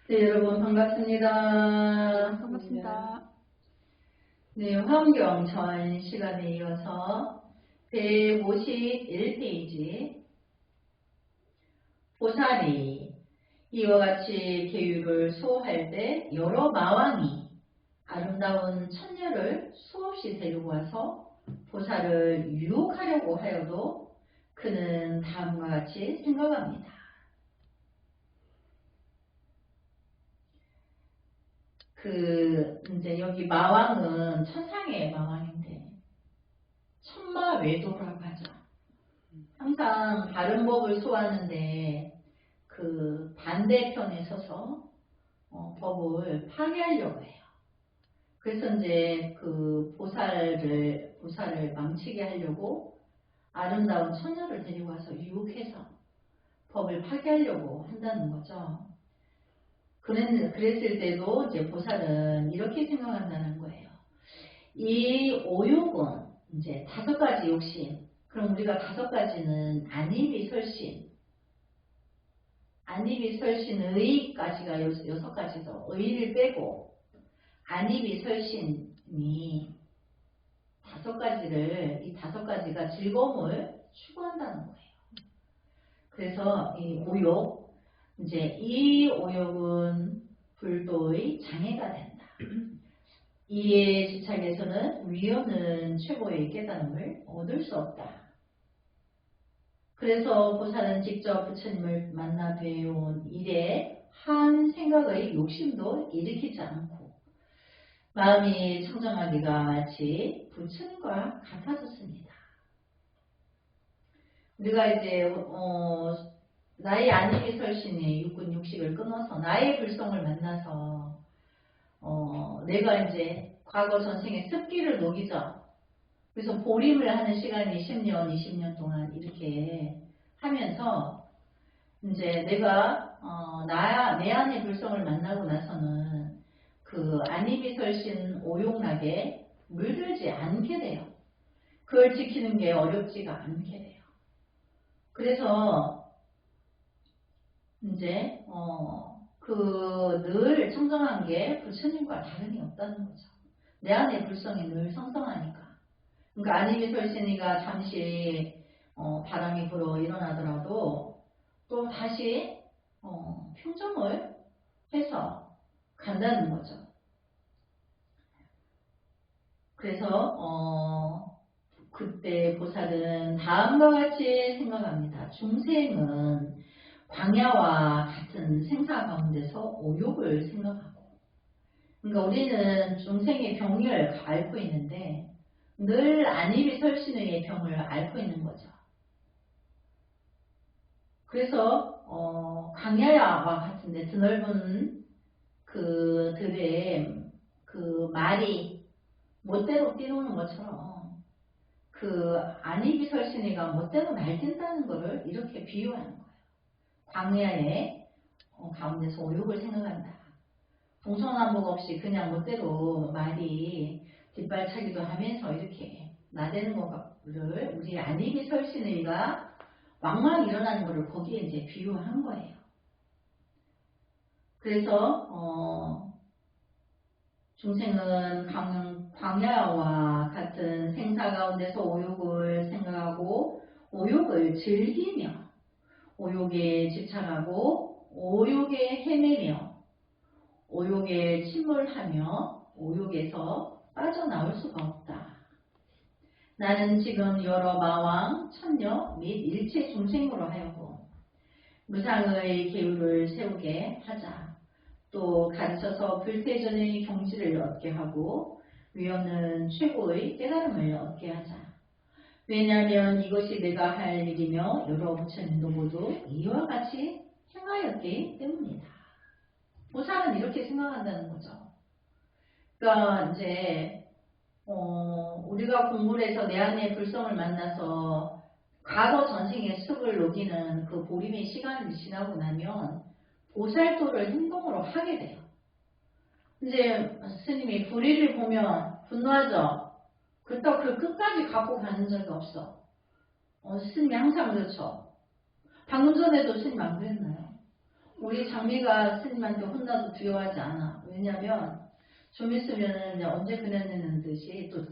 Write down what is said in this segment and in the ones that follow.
네, 여러분 반갑습니다. 반갑습니다. 네, 화엄경 전 시간에 이어서 151페이지 보살이 이와 같이 계율을 수호할 때 여러 마왕이 아름다운 천녀를 수없이 데리고 와서 보살을 유혹하려고 하여도 그는 다음과 같이 생각합니다. 이제 여기 마왕은 천상의 마왕인데, 천마외도라고 하죠. 항상 바른 법을 소화하는데, 그 반대편에 서서, 법을 파괴하려고 해요. 그래서 이제 그 보살을 망치게 하려고 아름다운 처녀를 데리고 와서 유혹해서 법을 파괴하려고 한다는 거죠. 그랬을 때도 이제 보살은 이렇게 생각한다는 거예요. 이 오욕은 이제 5가지 욕심. 그럼 우리가 5가지는 안이비설신. 안이비설신의까지가 6가지죠. 의를 빼고 안이비설신이 5가지를, 이 5가지가 즐거움을 추구한다는 거예요. 그래서 이 오욕, 이제 이 오욕은 불도의 장애가 된다. 이에 집착에서는 위험은 최고의 깨달음을 얻을 수 없다. 그래서 보살은 직접 부처님을 만나 뵈온 이래 한 생각의 욕심도 일으키지 않고 마음이 청정하기가 마치 부처님과 같아졌습니다. 우리가 이제 나의 안이비설신의 육군 육식을 끊어서 나의 불성을 만나서 내가 이제 과거 전생의 습기를 녹이죠. 그래서 보림을 하는 시간이 10년, 20년 동안 이렇게 하면서 이제 내가 내 안의 불성을 만나고 나서는 그 안이비설신 오욕락에 물들지 않게 돼요. 그걸 지키는 게 어렵지가 않게 돼요. 그래서 이제 늘 청정한 게 부처님과 다름이 없다는 거죠. 내 안의 불성이 늘 성성하니까. 그러니까 안이비설신이가 잠시 바람이 불어 일어나더라도 또 다시 평정을 해서 간다는 거죠. 그래서 그때 보살은 다음과 같이 생각합니다. 중생은 광야와 같은 생사 가운데서 오욕을 생각하고, 그러니까 우리는 중생의 병을 앓고 있는데 늘 안이비설신의 병을 앓고 있는 거죠. 그래서 광야와 같은데 드넓은 그 들에 그 말이 멋대로 뛰노는 것처럼 그 안이비설신이가 멋대로 날뛴다는 것을 이렇게 비유하는 거예요. 광야의 가운데서 오욕을 생각한다. 동서남북 없이 그냥 멋대로 말이 뒷발차기도 하면서 이렇게 나대는 것을 우리 안이비설신의가 왕왕 일어나는 것을 거기에 이제 비유한 거예요. 그래서 중생은 광야와 같은 생사 가운데서 오욕을 생각하고 오욕을 즐기며 오욕에 집착하고 오욕에 헤매며 오욕에 침몰하며 오욕에서 빠져나올 수가 없다. 나는 지금 여러 마왕, 천녀 및 일체 중생으로 하여금 무상의 계율을 세우게 하자. 또 가르쳐서 불태전의 경지를 얻게 하고 위험은 최고의 깨달음을 얻게 하자. 왜냐하면 이것이 내가 할 일이며 여러 부처님도 모두 이와 같이 행하였기 때문이다. 보살은 이렇게 생각한다는 거죠. 그러니까 이제 우리가 공부를 해서 내 안의 불성을 만나서 과거 전생의 습을 녹이는 그 보림의 시간이 지나고 나면 보살도를 행동으로 하게 돼요. 이제 스님이 불의를 보면 분노하죠. 그렇다고 그 끝까지 갖고 가는 적이 없어. 스님이 항상 그렇죠. 방금 전에도 스님 안 그랬나요? 우리 장미가 스님한테 혼나도 두려워하지 않아. 왜냐면 좀 있으면 이제 언제 그녀는 듯이 또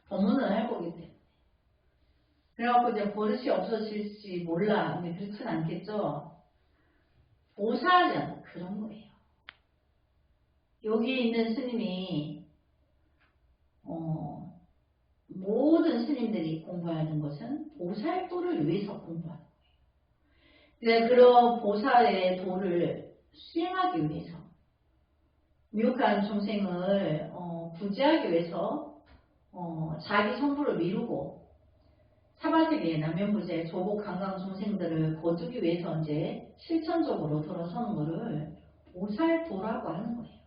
법문을 할 거기 때문에. 그래갖고 이제 버릇이 없어질지 몰라. 근데 그렇진 않겠죠. 보살은 그런 거예요. 여기 있는 스님이 모든 스님들이 공부하는 것은 보살도를 위해서 공부하는 거예요. 그래서 그런 보살의 도를 수행하기 위해서 미혹한 중생을 구제하기 위해서 자기 성부를 미루고 사바세계 남면부재 조국 강강 중생들을 거두기 위해서 이제 실천적으로 들어서는 것을 보살도라고 하는 거예요.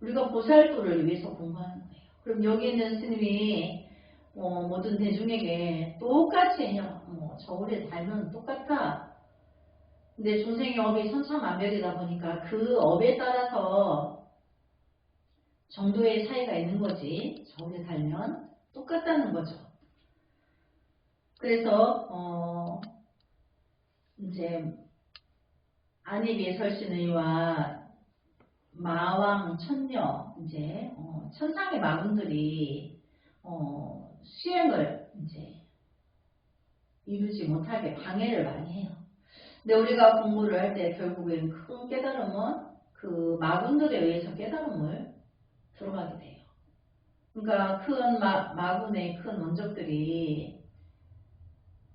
우리가 보살도를 위해서 공부하는 거예요. 그럼 여기 있는 스님이 모든 대중에게 똑같이 저울에 달면 똑같아. 근데 중생의 업이 천차만별이다 보니까 그 업에 따라서 정도의 차이가 있는 거지. 저울에 달면 똑같다는 거죠. 그래서 이제 안입이 설신의와 마왕 천녀 이제 천상의 마군들이 수행을 이제 이루지 못하게 방해를 많이 해요. 근데 우리가 공부를 할 때 결국엔 큰 깨달음은 그 마군들에 의해서 깨달음을 들어가게 돼요. 그러니까 큰 마군의 큰 원적들이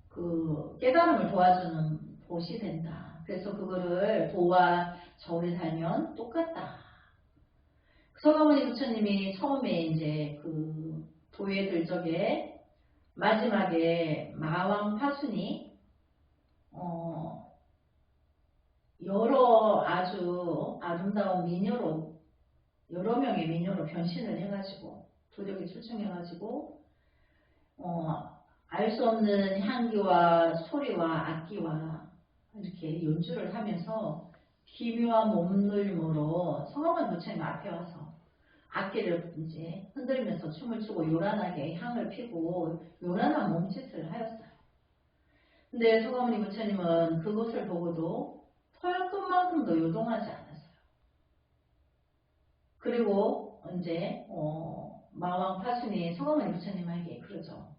그 깨달음을 도와주는 보시 된다. 그래서 그거를 도와 저울에 달면 똑같다. 서가모니 부처님이 처음에 이제 그 도에 들 적에 마지막에 마왕 파순이 여러 아주 아름다운 미녀로 여러 명의 미녀로 변신을 해가지고 도력이 출중해가지고 알 수 없는 향기와 소리와 악기와 이렇게 연주를 하면서 기묘한 몸놀림으로 서가모니 부처님 앞에 와서 악기를 이제 흔들면서 춤을 추고 요란하게 향을 피고 요란한 몸짓을 하였어요. 근데 서가모니 부처님은 그것을 보고도 털끝만큼도 요동하지 않았어요. 그리고 이제 마왕 파순이 서가모니 부처님에게 그러죠.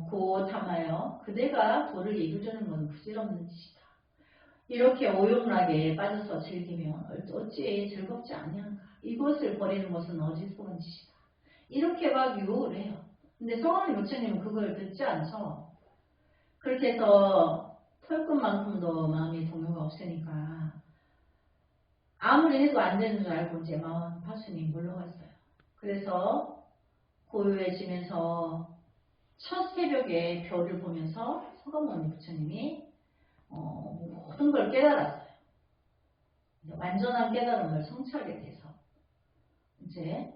고탐하여 그대가 도를 이루려는 건 부질없는 짓이다. 이렇게 오용락에 빠져서 즐기면 어찌 즐겁지 아니한가. 이것을 버리는 것은 어리석은 짓이다. 이렇게 막 유혹을 해요. 근데 서가모니 부처님은 그걸 듣지 않죠. 그렇게 해서 털끝만큼도 마음이 동요가 없으니까 아무리 해도 안 되는 줄 알고 이제 마왕 파순이 물러갔어요. 그래서 고요해지면서 첫 새벽에 별을 보면서 서가모니 부처님이 모든 걸 깨달았어요. 완전한 깨달음을 성취하게 돼서 이제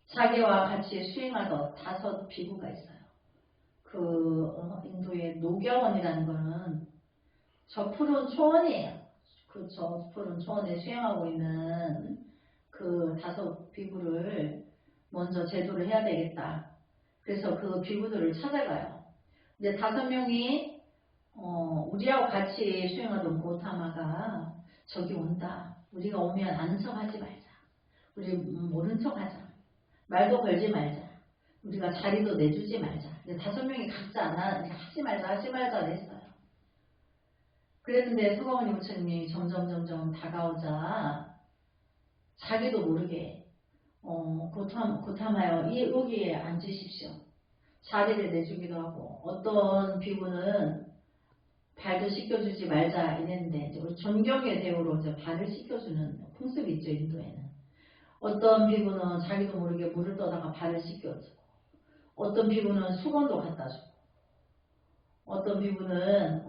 자기와 같이 수행하던 5 비구가 있어요. 그 인도의 녹야원이라는 거는 저 푸른 초원이에요. 그 저 푸른 초원에 수행하고 있는 그 5 비구를 먼저 제도를 해야 되겠다. 그래서 그 비구들을 찾아가요. 근데 5명이 우리하고 같이 수행하던 고타마가 저기 온다. 우리가 오면 아는 척 하지 말자. 우리 모른 척 하자. 말도 걸지 말자. 우리가 자리도 내주지 말자. 근데 5명이 각자 하지 말자 그랬어요. 그랬는데 서가모니 부처님이 점점 다가오자 자기도 모르게 고타마여 여기에 앉으십시오. 자리를 내주기도 하고 어떤 비구는 발도 씻겨주지 말자 이랬는데 이제 우리 존경의 대우로 이제 발을 씻겨주는 풍습이 있죠. 인도에는. 어떤 비구는 자기도 모르게 물을 떠다가 발을 씻겨주고 어떤 비구는 수건도 갖다 주고 어떤 비구는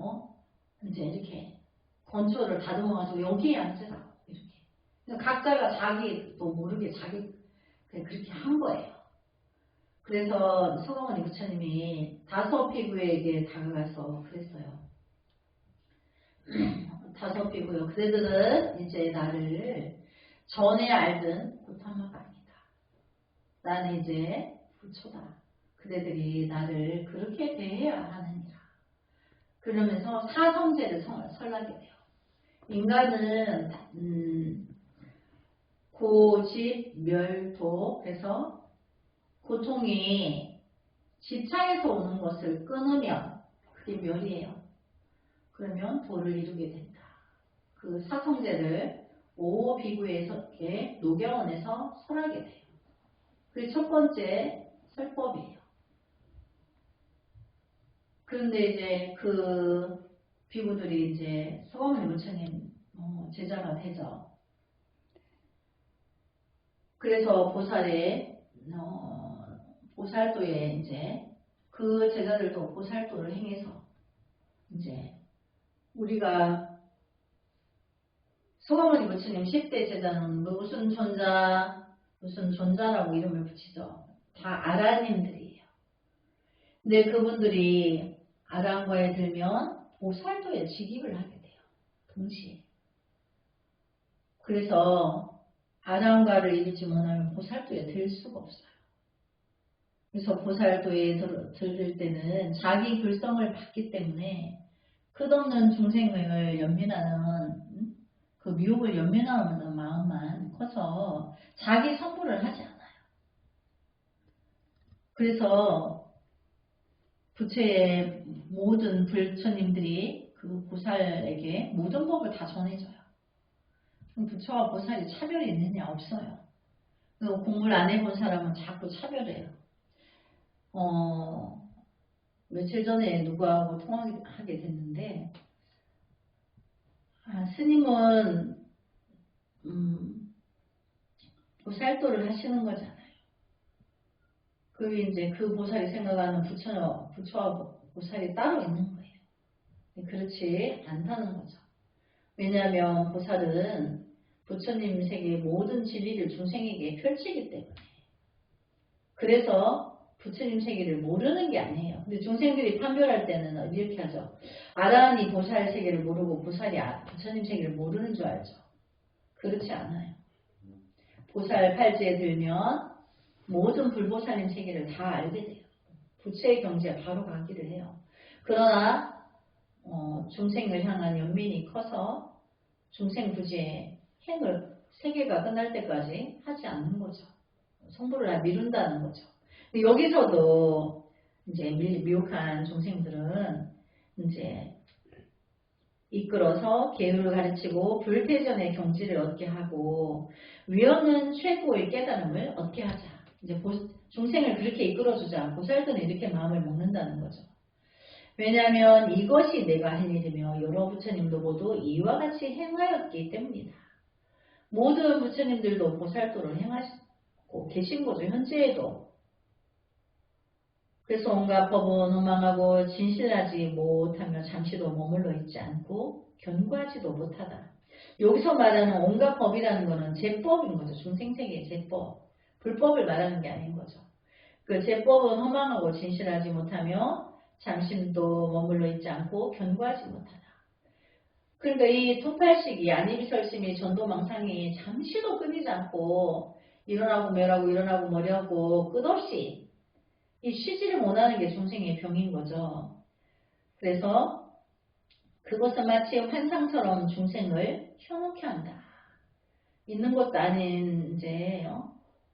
이제 이렇게 건초를 다듬어가지고 여기에 앉으라고 이렇게 각자가 자기도 모르게 자기 그렇게 한 거예요. 그래서 서가모니 부처님이 5 비구에게 다가가서 그랬어요. 5 비구요. 그대들은 이제 나를 전에 알던 고타마가 아니다. 나는 이제 부처다. 그대들이 나를 그렇게 대해야 하느니라. 그러면서 사성제를 설하게 돼요. 인간은 고집멸도, 그래서 고통이 집착에서 오는 것을 끊으면 그게 멸이에요. 그러면 도를 이루게 된다. 그 사성제를 오비구에서 노경원에서 설하게 돼요. 그게 첫 번째 설법이에요. 그런데 이제 그 비구들이 이제 서가모니 부처님 제자가 되죠. 그래서 보살도에 이제 그 제자들도 보살도를 행해서 이제 우리가 서가모니 부처님 10대 제자는 무슨 존자라고 이름을 붙이죠. 다 아라님들이에요. 근데 그분들이 아라한과에 들면 보살도에 직입을 하게 돼요. 동시에. 그래서 아라한과를 이루지 못하면 보살도에 들 수가 없어요. 그래서 보살도에 들을 때는 자기 불성을 받기 때문에 끝없는 중생을 연민하는 그 미혹을 연민하는 마음만 커서 자기 선보를 하지 않아요. 그래서 부처의 모든 부처님들이 그 보살에게 모든 법을 다 전해줘요. 그럼 부처와 보살이 차별이 있느냐? 없어요. 공부를 안 해본 사람은 자꾸 차별해요. 며칠 전에 누구하고 통화하게 됐는데, 스님은 보살도를 하시는 거잖아요. 이제 그 보살이 생각하는 부처와 보살이 따로 있는 거예요. 그렇지 않다는 거죠. 왜냐하면 보살은 부처님 세계의 모든 진리를 중생에게 펼치기 때문에. 그래서 부처님 세계를 모르는 게 아니에요. 근데 중생들이 판별할 때는 이렇게 하죠. 아라한이 보살 세계를 모르고 보살이 부처님 세계를 모르는 줄 알죠. 그렇지 않아요. 보살 팔찌에 들면 모든 불보살님 세계를 다 알게 돼요. 부처의 경지에 바로 가기를 해요. 그러나 중생을 향한 연민이 커서 중생 부지의 행을 세계가 끝날 때까지 하지 않는 거죠. 성불을 미룬다는 거죠. 여기서도 이제 미혹한 중생들은 이제 이끌어서 계율을 가르치고 불태전의 경지를 얻게 하고 위없는 최고의 깨달음을 얻게 하자. 이제 중생을 그렇게 이끌어주자. 보살도는 이렇게 마음을 먹는다는 거죠. 왜냐하면 이것이 내가 할 일이며 여러 부처님도 모두 이와 같이 행하였기 때문이다. 모든 부처님들도 보살도를 행하고 계신 거죠. 현재에도. 그래서 온갖 법은 오망하고 진실하지 못하며 잠시도 머물러 있지 않고 견고하지도 못하다. 여기서 말하는 온갖 법이라는 것은 제법인 거죠. 중생세계의 제법. 불법을 말하는 게 아닌 거죠. 그 제법은 허망하고 진실하지 못하며 잠시도 머물러 있지 않고 견고하지 못하다. 그러니까 이 투팔식이 안이비설심이 전도망상이 잠시도 끊이지 않고 일어나고 멸하고 일어나고 멸하고 끝없이 이 쉬지를 못하는 게 중생의 병인 거죠. 그래서 그것은 마치 환상처럼 중생을 켜놓게 한다. 있는 것도 아닌 이제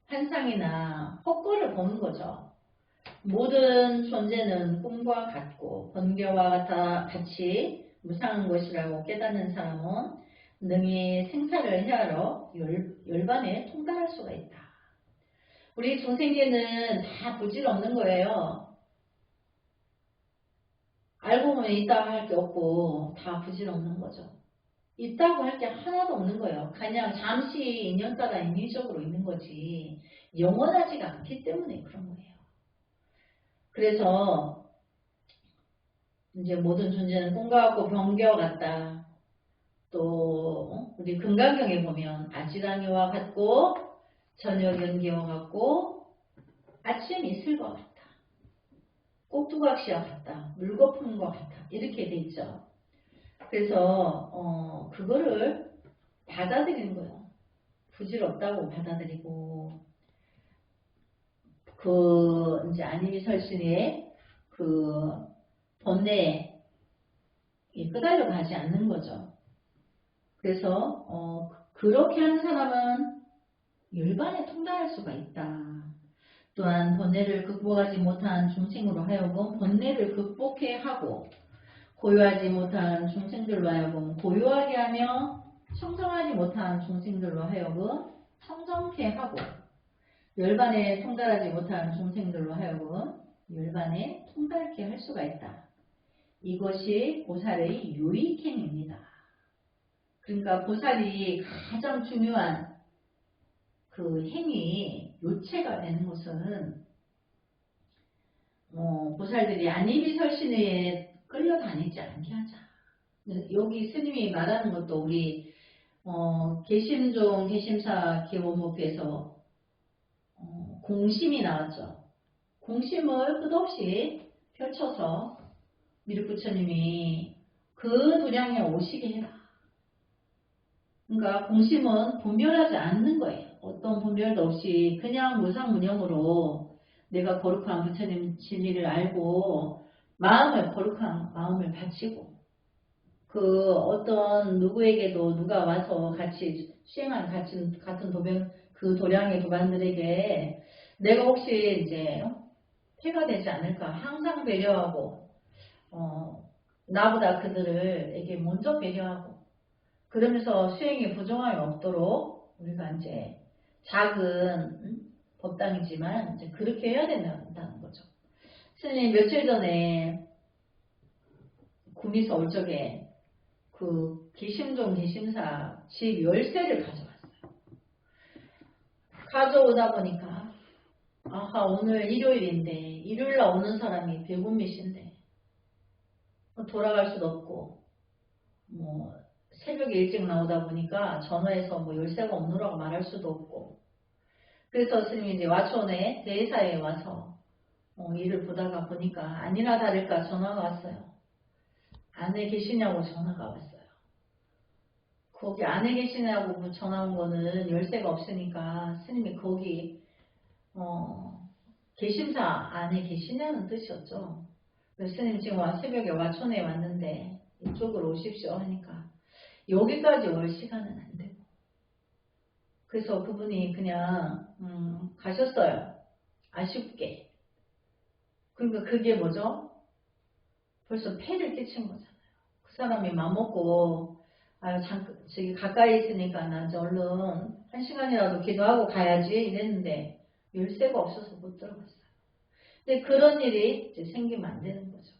환상이나 헛거를 보는 거죠. 모든 존재는 꿈과 같고 번개와 같이 무상한 것이라고 깨닫는 사람은 능히 생사를 헤아려 열반에 통달할 수가 있다. 우리 중생계는 다 부질없는 거예요. 알고 보면 있다고 할 게 없고 다 부질없는 거죠. 있다고 할 게 하나도 없는 거예요. 그냥 잠시 인연 따라 인위적으로 있는 거지 영원하지가 않기 때문에 그런 거예요. 그래서 이제 모든 존재는 꿈과 같고 번개와 같다. 또 우리 금강경에 보면 아지랑이와 같고 저녁 연기와 같고 아침 이슬과 같다. 꼭두각시와 같다. 물거품과 같다. 이렇게 돼 있죠. 그래서 그거를 받아들이는 거예요. 부질없다고 받아들이고 이제 안이비설신의 그 번뇌 끄달려 가지 않는 거죠. 그래서 그렇게 하는 사람은 열반에 통달할 수가 있다. 또한 번뇌를 극복하지 못한 중생으로 하여금 번뇌를 극복해 하고 고요하지 못한 중생들로 하여금 고요하게 하며 청정하지 못한 중생들로 하여금 청정케 하고 열반에 통달하지 못한 중생들로 하여금 열반에 통달케 할 수가 있다. 이것이 보살의 유익행입니다. 그러니까 보살이 가장 중요한 그 행위, 요체가 되는 것은 보살들이 안이비설신에 끌려다니지 않게 하자. 여기 스님이 말하는 것도 우리 개심종 개심사 개원목에서 공심이 나왔죠. 공심을 끝없이 펼쳐서 미륵부처님이 그 도량에 오시게 해라. 그러니까 공심은 분별하지 않는 거예요. 어떤 분별도 없이 그냥 무상무념으로 내가 거룩한 부처님 진리를 알고 거룩한 마음을 바치고 그 어떤 누구에게도 누가 와서 같이 수행한 같은 도변 그 도량의 도반들에게 내가 혹시 이제 폐가 되지 않을까 항상 배려하고 나보다 그들에게 먼저 배려하고 그러면서 수행에 부정함이 없도록 우리가 이제 작은 법당이지만 이제 그렇게 해야 된다는 거죠. 스님 며칠 전에 구미서 올 적에 그 개심종 개심사 집 열쇠를 가져왔어요. 가져오다 보니까 아하 오늘 일요일인데 일요일날 오는 사람이 100몇인데 돌아갈 수도 없고 뭐 새벽에 일찍 나오다 보니까 전화해서 뭐 열쇠가 없노라고 말할 수도 없고 그래서 스님이 이제 와촌에 대회사에 와서 일을 보다가 보니까 아니나 다를까 전화가 왔어요. 안에 계시냐고 전화가 왔어요. 거기 안에 계시냐고 전화 온 거는 열쇠가 없으니까 스님이 거기 개심사 안에 계시냐는 뜻이었죠. 그래서 스님 지금 새벽에 와촌에 왔는데 이쪽으로 오십시오 하니까 여기까지 올 시간은 안 되고 그래서 그분이 그냥 가셨어요. 아쉽게. 그러니까 그게 뭐죠? 벌써 폐를 끼친 거잖아요. 그 사람이 맘먹고 저기 가까이 있으니까 나 이제 얼른 1시간이라도 기도하고 가야지 이랬는데 열쇠가 없어서 못 들어갔어요. 근데 그런 일이 이제 생기면 안 되는 거죠.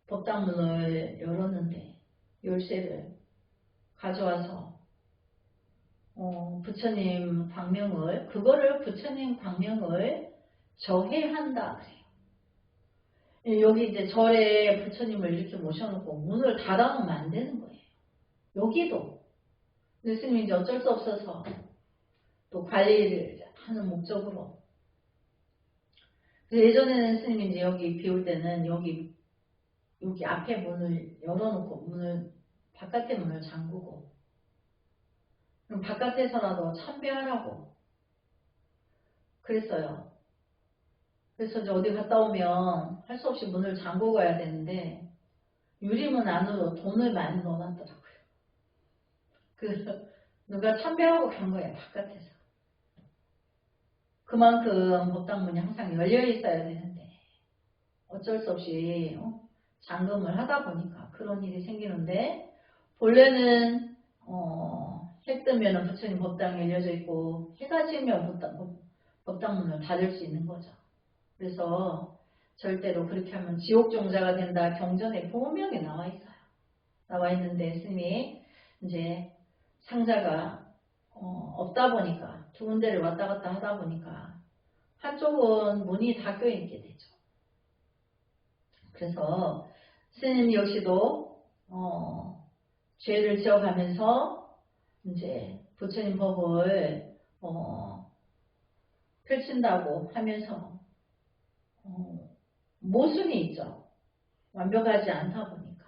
법당문을 열었는데 열쇠를 가져와서 부처님 광명을 그거를 부처님 광명을 저해한다 그래요. 여기 이제 절에 부처님을 이렇게 모셔놓고 문을 닫아놓으면 안 되는 거예요. 여기도. 근데 스님이 이제 어쩔 수 없어서 또 관리를 하는 목적으로. 예전에는 스님이 이제 여기 비올 때는 여기 앞에 문을 열어놓고 바깥에 문을 잠그고 그럼 바깥에서라도 참배하라고 그랬어요. 그래서 이제 어디 갔다 오면 할 수 없이 문을 잠그고 가야 되는데 유리문 안으로 돈을 많이 넣어놨더라고요. 그래서 누가 참배하고 간 거예요. 바깥에서. 그만큼 법당문이 항상 열려 있어야 되는데 어쩔 수 없이 잠금을 하다 보니까 그런 일이 생기는데 본래는 해 뜨면 부처님 법당이 열려져 있고 해가 지면 법당문을 닫을 수 있는 거죠. 그래서 절대로 그렇게 하면 지옥종자가 된다 경전에 분명히 나와 있어요. 나와 있는데 스님이 이제 상자가 없다 보니까 두 군데를 왔다 갔다 하다 보니까 한쪽은 문이 닫혀 있게 되죠. 그래서 스님 역시도 죄를 지어가면서 이제 부처님 법을 펼친다고 하면서 모순이 있죠. 완벽하지 않다 보니까.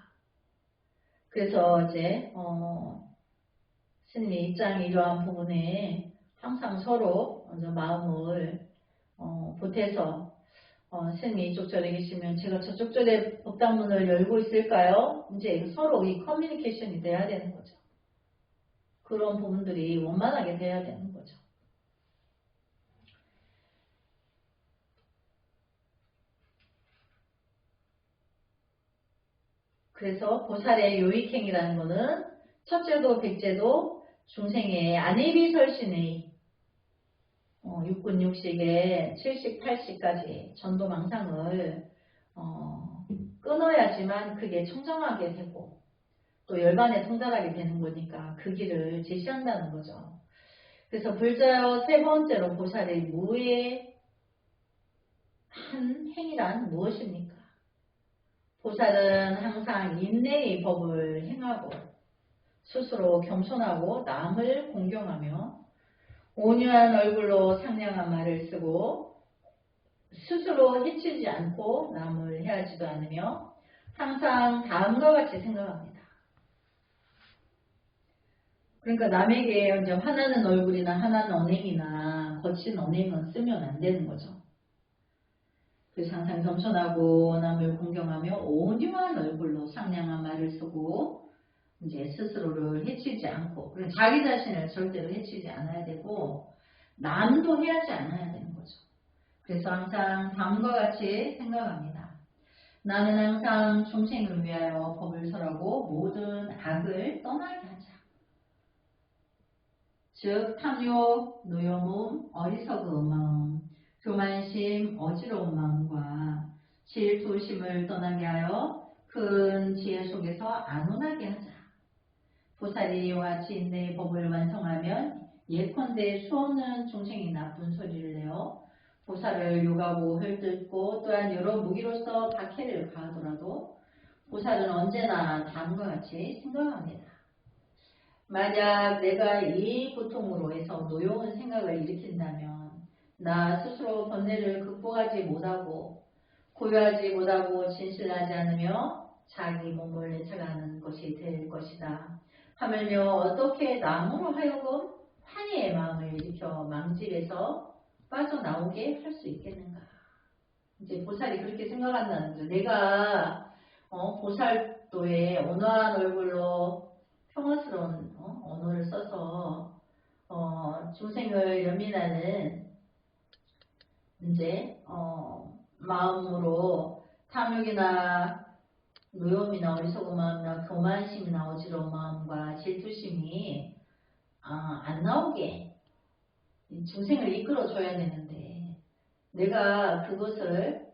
그래서 이제 스님의 입장이 이러한 부분에 항상 서로 먼저 마음을 보태서 스님이 이쪽 절에 계시면 제가 저쪽 절에 법당문을 열고 있을까요? 이제 서로 이 커뮤니케이션이 돼야 되는 거죠. 그런 부분들이 원만하게 돼야 되는 거죠. 그래서 보살의 요익행이라는 거는 첫째도 백째도 중생의 안이비설신의 육군 육식에 70, 80까지 전도망상을 끊어야지만 그게 청정하게 되고 또 열반에 통달하게 되는 거니까 그 길을 제시한다는 거죠. 그래서 불자여 세 번째로 보살의 무의 한 행위란 무엇입니까? 보살은 항상 인내의 법을 행하고 스스로 겸손하고 남을 공경하며 온유한 얼굴로 상냥한 말을 쓰고 스스로 해치지 않고 남을 해하지도 않으며 항상 다음과 같이 생각합니다. 그러니까 남에게 이제 화나는 얼굴이나 화나는 언행이나 거친 언행은 쓰면 안 되는 거죠. 그래서 항상 겸손하고 남을 공경하며 온유한 얼굴로 상냥한 말을 쓰고 이제 스스로를 해치지 않고 자기 자신을 절대로 해치지 않아야 되고 남도 해하지 않아야 되는 거죠. 그래서 항상 다음과 같이 생각합니다. 나는 항상 중생을 위하여 법을 설하고 모든 악을 떠나게 하자. 즉 탐욕, 노여움, 어리석은 마음, 교만심, 어지러운 마음과 질투심을 떠나게 하여 큰 지혜 속에서 안온하게 하자. 보살이 이와 같이 인내의 법을 완성하면 예컨대 수없는 중생이 나쁜 소리를 내어 보살을 욕하고 헐뜯고 또한 여러 무기로서 박해를 가하더라도 보살은 언제나 다음과 같이 생각합니다. 만약 내가 이 고통으로 해서 노여운 생각을 일으킨다면 나 스스로 번뇌를 극복하지 못하고 고요하지 못하고 진실하지 않으며 자기 몸을 내쳐가는 것이 될 것이다. 하물며 어떻게 남으로 하여금 환희의 마음을 일으켜 망집에서 빠져나오게 할 수 있겠는가. 이제 보살이 그렇게 생각한다는 거죠. 내가 보살도에 온화한 얼굴로 평화스러운 언어를 써서 중생을 연민하는 이제 마음으로 탐욕이나 노여움이나 어리석은 마음이나 교만심이나 어지러운 마음과 질투심이 안 나오게 중생을 이끌어줘야 되는데 내가 그것을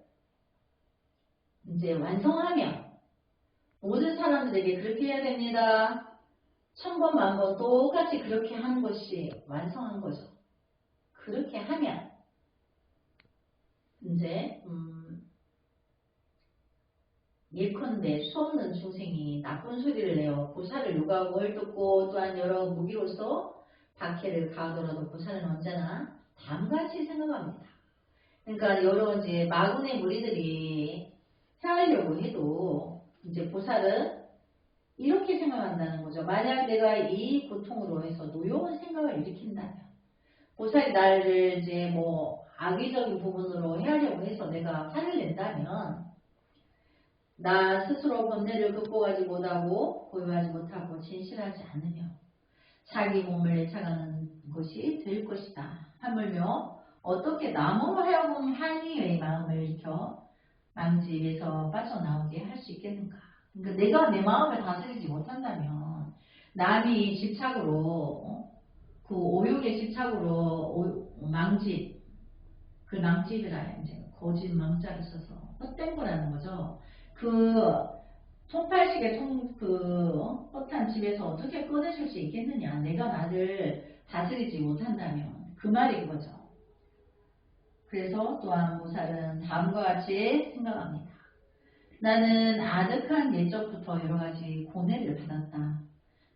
이제 완성하면 모든 사람들에게 그렇게 해야 됩니다. 1000번 만번 똑같이 그렇게 하는 것이 완성한 거죠. 그렇게 하면 이제 예컨대 수없는 중생이 나쁜 소리를 내어 보살을 욕하고 헐뜯고 또한 여러 무기로서 박해를 가하더라도 보살은 언제나 다음같이 생각합니다. 그러니까 여러 이제 마군의 무리들이 해하려고 해도 이제 보살은 이렇게 생각한다는 거죠. 만약 내가 이 고통으로 해서 노여운 생각을 일으킨다면 보살이 나를 이제 악의적인 부분으로 해하려고 해서 내가 화를 낸다면 나 스스로 번뇌를 극복하지 못하고 고요하지 못하고 진실하지 않으며 자기 몸을 내쳐가는 것이 될 것이다. 하물며 어떻게 남으로 하여금 환희의 마음을 일으켜 망집에서 빠져나오게 할 수 있겠는가. 그러니까 내가 내 마음을 다스리지 못한다면 남이 집착으로 그 오욕의 집착으로 망집 그 망집이라 이제 거짓 망자를 써서 헛된 거라는 거죠. 그 통팔식의 헛한 집에서 어떻게 꺼내실 수 있겠느냐. 내가 나를 다스리지 못한다면 그 말인 거죠. 그래서 또한 보살은 다음과 같이 생각합니다. 나는 아득한 옛적부터 여러가지 고뇌를 받았다.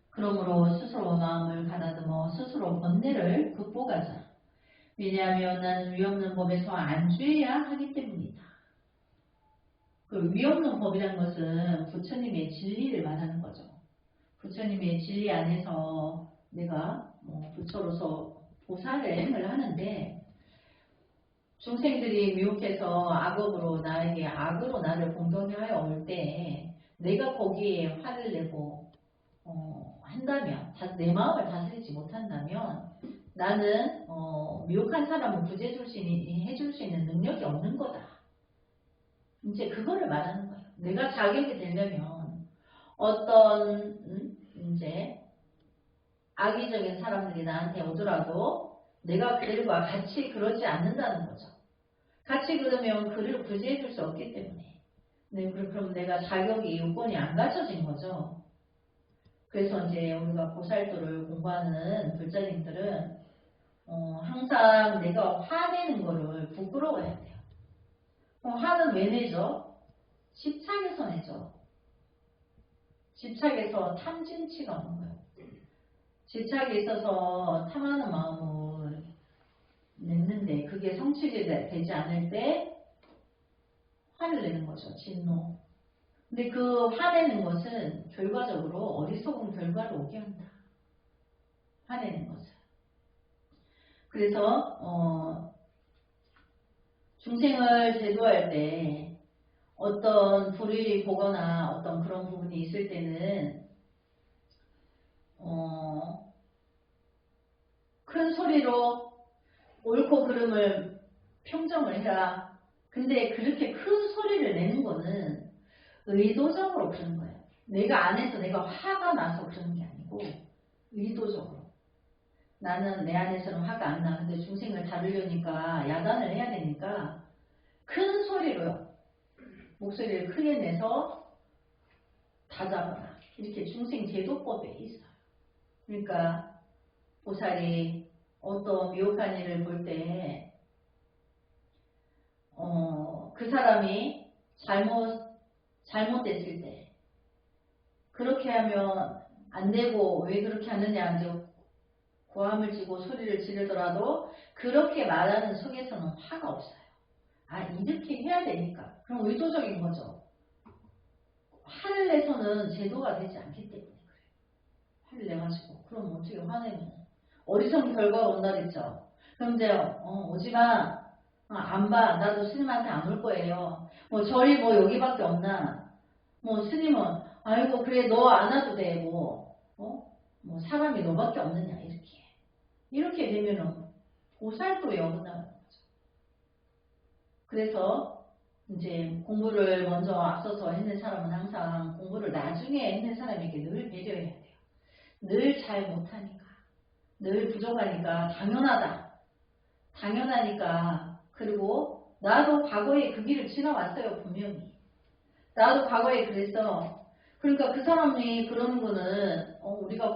그러므로 스스로 마음을 가다듬어 스스로 번뇌를 극복하자. 왜냐하면 나는 위없는 법에서 안주해야 하기 때문이다. 그 위없는 법이라는 것은 부처님의 진리를 말하는 거죠. 부처님의 진리 안에서 내가 부처로서 보살행을 하는데 중생들이 미혹해서 악업으로 나에게 악으로 나를 공격하여 올 때 내가 거기에 화를 내고 한다면 내 마음을 다스리지 못한다면 나는 미혹한 사람을 해줄 수 있는 능력이 없는 거다. 이제 그거를 말하는 거예요. 내가 자격이 되려면 어떤 이제 악의적인 사람들이 나한테 오더라도 내가 그들과 같이 그러지 않는다는 거죠. 같이 그러면 그를 구제해 줄 수 없기 때문에. 네, 그럼 내가 자격이 요건이 안 갖춰진 거죠. 그래서 이제 우리가 보살도를 공부하는 불자님들은 항상 내가 화내는 거를 부끄러워해야 돼요. 화는 왜 내죠? 집착해서 내죠. 집착해서 탐진치가 오는 거예요. 집착이 있어서 탐하는 마음을 냈는데 그게 성취되지 않을 때 화를 내는 거죠. 진노. 근데 그 화내는 것은 결과적으로 어리석은 결과를 오게 한다. 화내는 것은. 그래서 중생을 제도할 때 어떤 불이 보거나 어떤 그런 부분이 있을 때는 큰 소리로 옳고 그름을 평정을 해라. 근데 그렇게 큰 소리를 내는 거는 의도적으로 그런 거예요. 내가 안에서 내가 화가 나서 그러는 게 아니고 의도적으로. 나는 내 안에서는 화가 안 나. 근데 중생을 다루려니까 야단을 해야 되니까 큰 소리로요. 목소리를 크게 내서 다잡아라. 이렇게 중생 제도법에 있어요. 그러니까 보살이 어떤 미혹한 일을 볼 때 그 사람이 잘못됐을 때 그렇게 하면 안 되고 왜 그렇게 하느냐 이제 고함을 지고 소리를 지르더라도 그렇게 말하는 속에서는 화가 없어요. 아 이렇게 해야 되니까. 그럼 의도적인 거죠. 화를 내서는 제도가 되지 않기 때문에 그래요. 화를 내가지고 그럼 어떻게 화내면 어리석은 결과가 온다 그랬죠. 그럼 이제 오지마. 안 봐. 나도 스님한테 안 올 거예요. 뭐 절이 뭐 여기밖에 없나. 뭐 스님은 아이고 그래 너 안 와도 돼. 뭐 사람이 너밖에 없느냐 이렇게 되면은 보살도에 어긋나는 거죠. 그래서 이제 공부를 먼저 앞서서 했는 사람은 항상 공부를 나중에 했는 사람에게 늘 배려해야 돼요. 늘 잘 못하니까 늘 부족하니까 당연하니까. 그리고 나도 과거에 그 길을 지나왔어요. 분명히 나도 과거에 그랬어. 그러니까 그 사람이 그러는 거는 우리가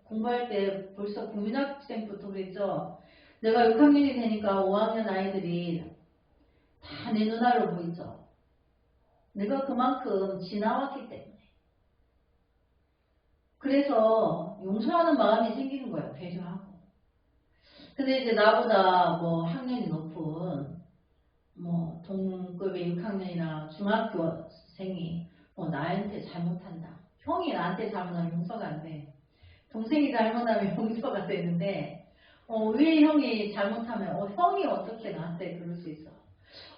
공부할 때 벌써 국민학생부터 그랬죠. 내가 6학년이 되니까 5학년 아이들이 다 내 눈알로 보이죠. 내가 그만큼 지나왔기 때문에. 그래서 용서하는 마음이 생기는 거예요. 배려하고. 근데 이제 나보다 뭐 학년이 높은 뭐 동급의 6학년이나 중학교생이 뭐 나한테 잘못한다. 형이 나한테 잘못하면 용서가 안 돼. 동생이 잘못하면 용서가 되는데 왜 형이 잘못하면 형이 어떻게 나한테 그럴 수 있어?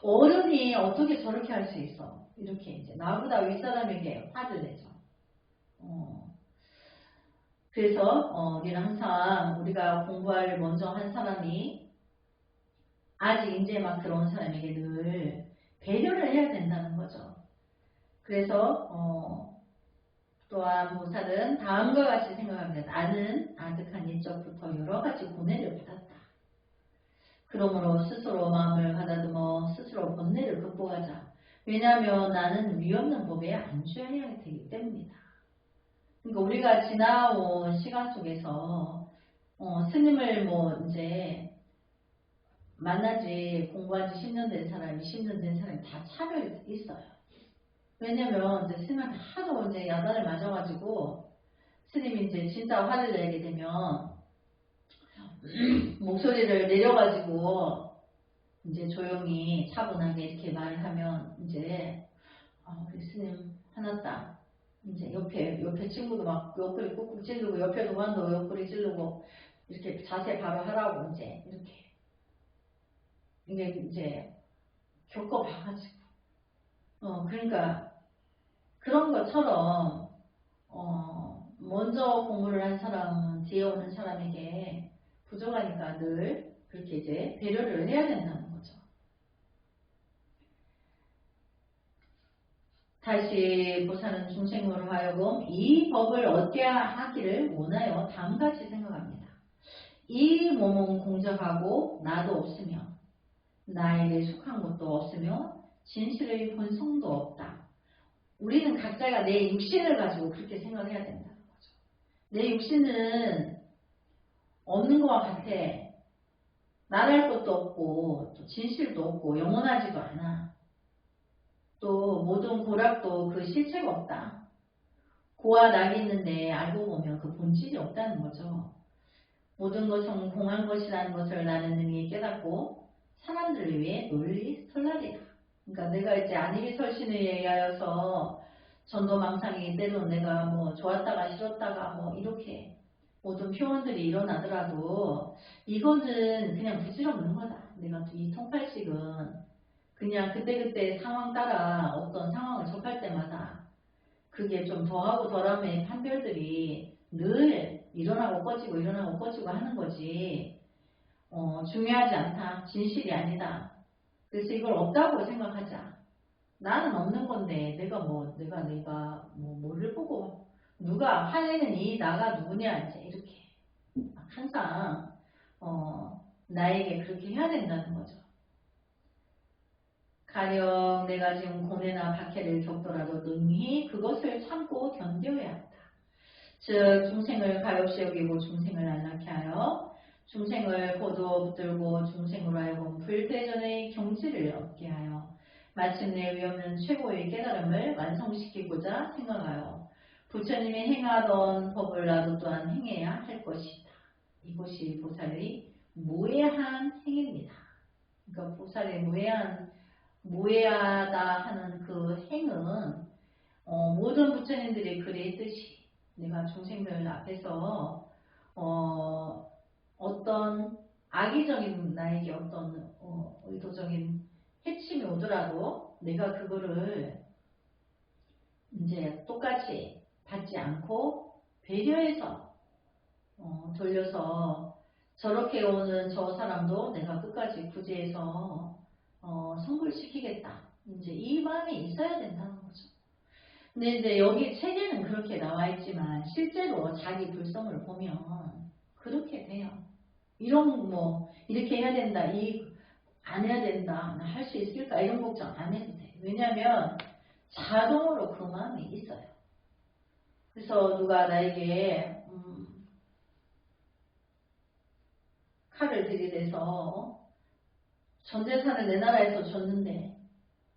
어른이 어떻게 저렇게 할 수 있어? 이렇게 이제 나보다 윗사람에게 화를 내죠. 그래서 우리는 항상 우리가 공부를 먼저 한 사람이 아직 이제 막 들어온 사람에게 늘 배려를 해야 된다는 거죠. 그래서 또한 보살은 다음과 같이 생각합니다. 나는 아득한 인적부터 여러 가지 고뇌를 받았다. 그러므로 스스로 마음을 가다듬어 스스로 번뇌를 극복하자. 왜냐하면 나는 위없는 법에 안주해야 되기 때문이다. 그러니까 우리가 지나온 시간 속에서 스님을 뭐 이제 만나지 공부한 지 10년 된 사람이 10년 된 사람이 다 차별이 있어요. 왜냐면 이제 스님한테 하도 이제 야단을 맞아가지고 스님이 이제 진짜 화를 내게 되면 목소리를 내려가지고 이제 조용히 차분하게 이렇게 말을 하면 이제 우리 스님 화났다. 이제 옆에 친구도 막 옆구리 꾹꾹 찌르고 옆에 동안도 옆구리 찌르고 이렇게 자세 바로 하라고 이제 이렇게 이게 이제 겪어봐가지고 그러니까 그런 것처럼 먼저 공부를 한 사람은 뒤에 오는 사람에게 부족하니까 늘 그렇게 이제 배려를 해야 된다는 거죠. 다시 보살은 중생으로 하여금 이 법을 얻게 하기를 원하여 다음같이 생각합니다. 이 몸은 공적하고 나도 없으며 나에게 속한 것도 없으며 진실의 본성도 없다. 우리는 각자가 내 육신을 가지고 그렇게 생각해야 된다는 거죠. 내 육신은 없는 것과 같아. 나랄 것도 없고 또 진실도 없고 영원하지도 않아. 또 모든 고락도 그 실체가 없다. 고와 낙이 있는데 알고 보면 그 본질이 없다는 거죠. 모든 것은 공한 것이라는 것을 나는 능히 깨닫고 사람들을 위해 널리 설날이다. 그러니까 내가 이제 안일이 설신에 의하여서 전도망상이 때론 내가 뭐 좋았다가 싫었다가 뭐 이렇게 모든 표현들이 일어나더라도 이거는 그냥 부질없는 거다. 내가 이 통팔식은 그냥 그때그때 상황 따라 어떤 상황을 접할 때마다 그게 좀 더하고 덜함의 판별들이 늘 일어나고 꺼지고 일어나고 꺼지고 하는 거지 중요하지 않다. 진실이 아니다. 그래서 이걸 없다고 생각하자. 나는 없는 건데 내가 뭐를 보고 누가 화내는 이 나가 누구냐 이제 이렇게 항상 나에게 그렇게 해야 된다는 거죠. 가령 내가 지금 고뇌나 박해를 겪더라도 능히 그것을 참고 견뎌야 한다. 즉 중생을 가엾이 여기고 중생을 안락케 하여 중생을 고도 붙들고 중생으로 하여금 불대전의 경지를 얻게 하여 마침내 위없는 최고의 깨달음을 완성시키고자 생각하여 부처님이 행하던 법을 나도 또한 행해야 할 것이다. 이것이 보살의 무해한 행입니다. 그러니까 보살의 무해하다 하는 그 행은 모든 부처님들이 그랬듯이 내가 중생들 앞에서 어떤 악의적인 나에게 어떤 의도적인 해침이 오더라도 내가 그거를 이제 똑같이 받지 않고 배려해서 돌려서 저렇게 오는 저 사람도 내가 끝까지 구제해서 성불시키겠다. 이제 이 마음이 있어야 된다는 거죠. 근데 이제 여기 책에는 그렇게 나와 있지만 실제로 자기 불성을 보면 그렇게 돼요. 이런 이렇게 해야 된다. 안 해야 된다. 나 할 수 있을까? 이런 걱정 안 해도 돼. 왜냐면 자동으로 그 마음이 있어요. 그래서 누가 나에게 칼을 들이대서 전 재산을 내 나라에서 줬는데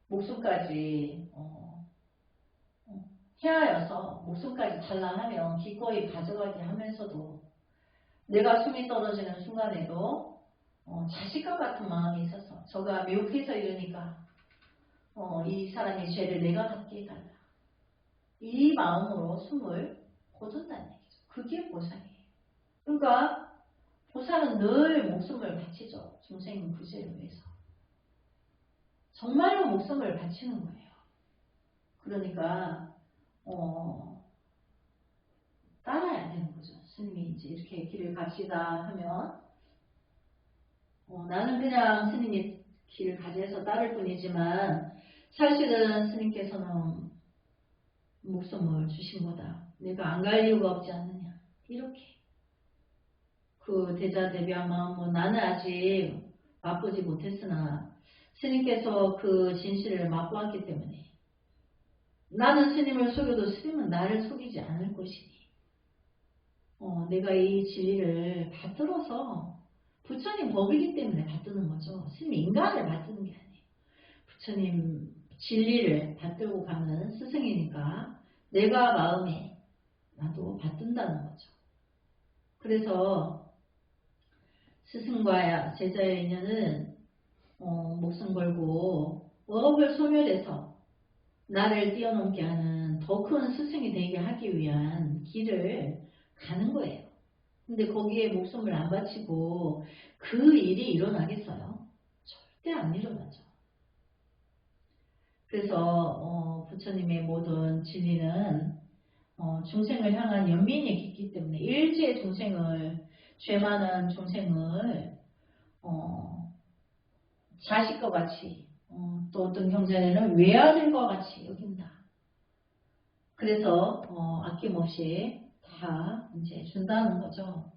목숨까지 해하여서 목숨까지 달라하면 기꺼이 가져가게 하면서도 내가 숨이 떨어지는 순간에도 자식과 같은 마음이 있어서 저가 미혹해서 이러니까 이 사람이 죄를 내가 갚게 해달라. 이 마음으로 숨을 거둔다는 얘기죠. 그게 보살이에요. 그러니까 보살은 늘 목숨을 바치죠. 중생 구제를 위해서. 정말로 목숨을 바치는 거예요. 그러니까 따라야 되는 거죠. 스님이 이제 이렇게 길을 갑시다 하면 나는 그냥 스님이 길을 가지해서 따를 뿐이지만 사실은 스님께서는 목숨을 주신 거다. 내가 안 갈 이유가 없지 않느냐. 이렇게 그 대자대비한 마음 나는 아직 맛보지 못했으나 스님께서 그 진실을 맛보았기 때문에 나는 스님을 속여도 스님은 나를 속이지 않을 것이니 내가 이 진리를 받들어서 부처님 법이기 때문에 받드는 거죠. 스님 인간을 받드는 게 아니에요. 부처님 진리를 받들고 가는 스승이니까 내가 마음에 나도 받든다는 거죠. 그래서 스승과 제자의 인연은 목숨 걸고 업을 소멸해서 나를 뛰어넘게 하는 더 큰 스승이 되게 하기 위한 길을 가는 거예요. 근데 거기에 목숨을 안 바치고 그 일이 일어나겠어요? 절대 안 일어나죠. 그래서 부처님의 모든 진리는 중생을 향한 연민이 깊기 때문에 일체 중생을, 죄 많은 중생을 자식과 같이, 또 어떤 경전에는 외아들과 같이 여긴다. 그래서 아낌없이 다 이제 준다는 거죠.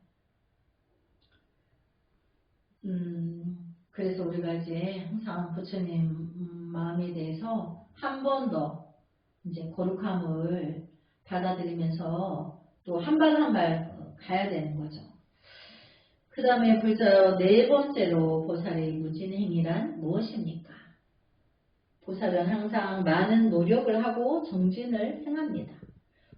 그래서 우리가 이제 항상 부처님 마음에 대해서 한 번 더 이제 거룩함을 받아들이면서 또 한 발 한 발 가야 되는 거죠. 그 다음에 불자 네 번째로 보살의 무진행이란 무엇입니까? 보살은 항상 많은 노력을 하고 정진을 행합니다.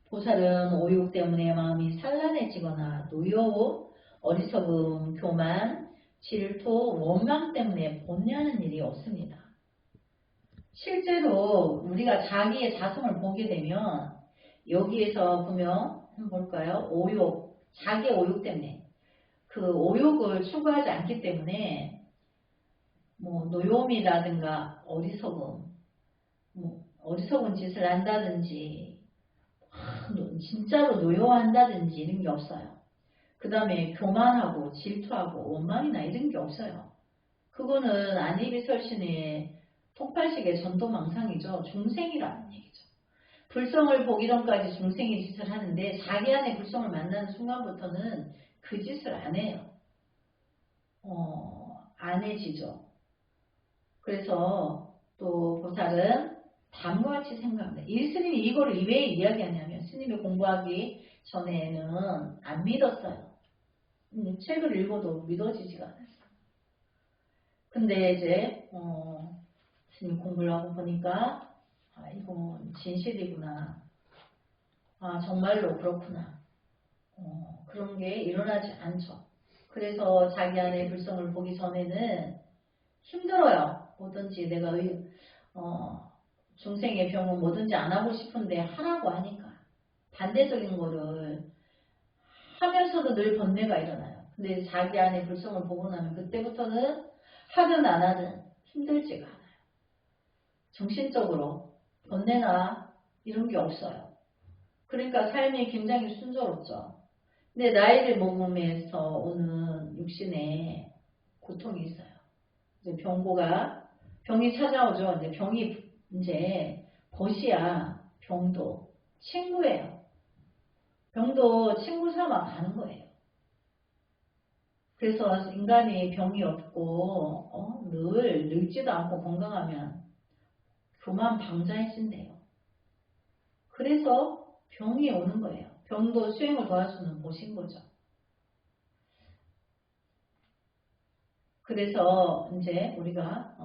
보살은 오욕 때문에 마음이 산란해지거나 노여움, 어리석음, 교만, 질투, 원망 때문에 본내하는 일이 없습니다. 실제로 우리가 자기의 자성을 보게 되면 여기에서 보면 한번 볼까요? 오욕, 자기의 오욕 때문에 그 오욕을 추구하지 않기 때문에 뭐 노여움이라든가 어리석음, 뭐 어리석은 짓을 한다든지 진짜로 노여워한다든지 이런 게 없어요. 그 다음에 교만하고 질투하고 원망이나 이런 게 없어요. 그거는 안이비설신의 통팔식의 전도망상이죠. 중생이라는 얘기죠. 불성을 보기 전까지 중생의 짓을 하는데 자기 안에 불성을 만나는 순간부터는 그 짓을 안 해요. 안 해지죠. 그래서 또 보살은 다음과 같이 생각합니다. 이 스님이 이거를 왜 이야기하냐면 스님이 공부하기 전에는 안 믿었어요. 책을 읽어도 믿어지지가 않았어요. 근데 이제 스님 공부를 하고 보니까 이건 진실이구나. 정말로 그렇구나. 그런 게 일어나지 않죠. 그래서 자기 안에 불성을 보기 전에는 힘들어요. 뭐든지 내가 중생의 병은 뭐든지 안 하고 싶은데 하라고 하니까 반대적인 거를 하면서도 늘 번뇌가 일어나요. 근데 자기 안에 불성을 보고 나면 그때부터는 하든 안 하든 힘들지가 않아요. 정신적으로 번뇌나 이런 게 없어요. 그러니까 삶이 굉장히 순조롭죠. 근데 나이를 먹으면서 오는 육신에 고통이 있어요. 이제 병이 찾아오죠. 이제 병이 이제 벗이야 병도 친구예요. 병도 친구 삼아 가는 거예요. 그래서 인간이 병이 없고 늘 늙지도 않고 건강하면 교만 방자해진대요. 그래서 병이 오는 거예요. 병도 수행을 도와주는 곳인 거죠. 그래서 이제 우리가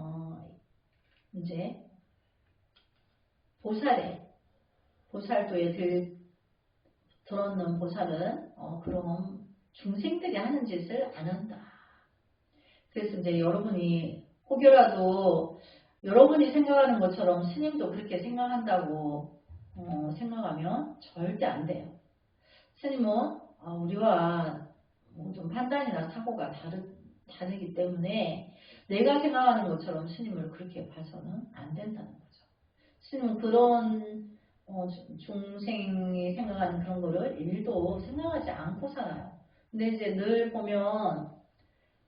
이제 보살도에 들었는 보살은 그럼 중생들이 하는 짓을 안 한다. 그래서 이제 여러분이 혹여라도 여러분이 생각하는 것처럼 스님도 그렇게 생각한다고 생각하면 절대 안 돼요. 스님은 우리와 좀 판단이나 사고가 다르기 때문에 내가 생각하는 것처럼 스님을 그렇게 봐서는 안 된다는 거죠. 스님은 그런 중생이 생각하는 그런 거를 일도 생각하지 않고 살아요. 근데 이제 늘 보면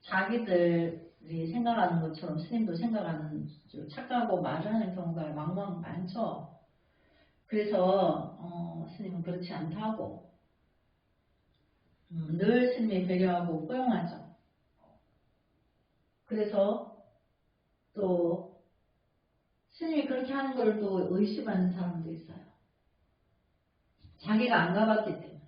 자기들이 생각하는 것처럼 스님도 생각하는 착각하고 말을 하는 경우가 왕왕 많죠. 그래서 스님은 그렇지 않다고 늘 스님이 배려하고 포용하죠. 그래서 또 스님이 그렇게 하는 걸 또 의심하는 사람도 있어요. 자기가 안 가봤기 때문에.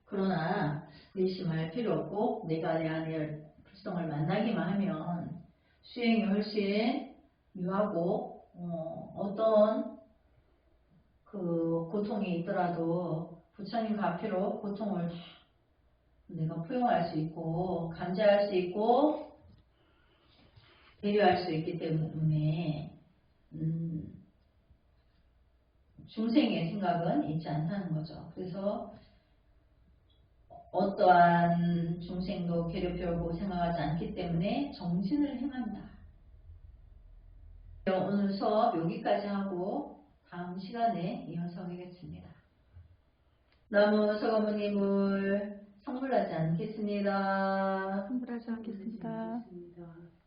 그러나 의심할 필요 없고 내가 내 안에 불성을 만나기만 하면 수행이 훨씬 유하고 어떤 그 고통이 있더라도 부처님 앞으로 고통을 다 내가 포용할 수 있고 감지할 수 있고 배려할 수 있기 때문에 중생의 생각은 있지 않다는 거죠. 그래서 어떠한 중생도 괴롭히려고 생각하지 않기 때문에 정진을 행한다. 오늘 수업 여기까지 하고 다음 시간에 이어서 하겠습니다. 나무 서가모님을 성불하지 않겠습니다. 선물하지 않겠습니다. 않겠습니다.